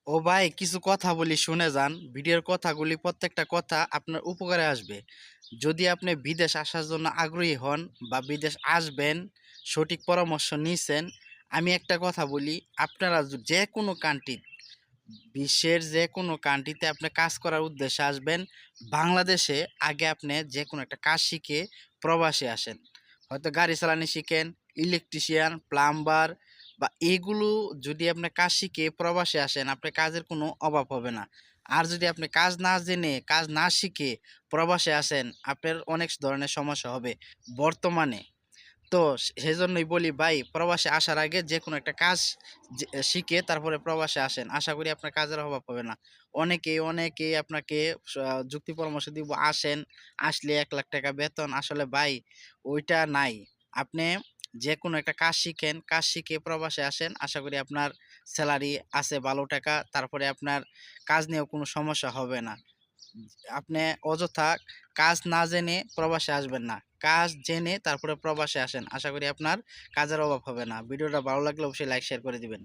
ও ভাই, কিছু কথা বলি শুনে যান। ভিডিওর কথাগুলি প্রত্যেকটা কথা আপনার উপকারে আসবে। যদি আপনি বিদেশ আসার জন্য আগ্রহী হন বা বিদেশ আসবেন, সঠিক পরামর্শ নিছেন, আমি একটা কথা বলি, আপনারা যে কোনো কান্ট্রি, বিশ্বের যে কোনো কান্ট্রিতে আপনি কাজ করার উদ্দেশ্যে আসবেন, বাংলাদেশে আগে আপনি যে কোনো একটা কাজ শিখে প্রবাসে আসেন। হয়তো গাড়ি চালানি শিখেন, ইলেকট্রিশিয়ান, প্লাম্বার বা এগুলো যদি আপনি কাজ শিখে প্রবাসে আসেন, আপনার কাজের কোনো অভাব হবে না। আর যদি আপনি কাজ না জেনে, কাজ না শিখে প্রবাসে আসেন, আপনার অনেক ধরনের সমস্যা হবে বর্তমানে। তো সেজন্যই বলি ভাই, প্রবাসে আসার আগে যেকোনো একটা কাজ শিখে তারপরে প্রবাসে আসেন। আশা করি আপনার কাজের অভাব হবে না। অনেকেই আপনাকে যুক্তি পরামর্শ দিব, আসেন, আসলে ৳১,০০,০০০ বেতন। আসলে ভাই ওইটা নাই। আপনি যেকোনো একটা কাজ শিখেন, কাজ শিখে প্রবাসে আসেন। আশা করি আপনার সেলারি আছে ভালো টাকা। তারপরে আপনার কাজ নিয়েও কোনো সমস্যা হবে না। আপনি অযথা কাজ না জেনে প্রবাসে আসবেন না। কাজ জেনে তারপরে প্রবাসে আসেন। আশা করি আপনার কাজের অভাব হবে না। ভিডিওটা ভালো লাগলে অবশ্যই লাইক শেয়ার করে দিবেন।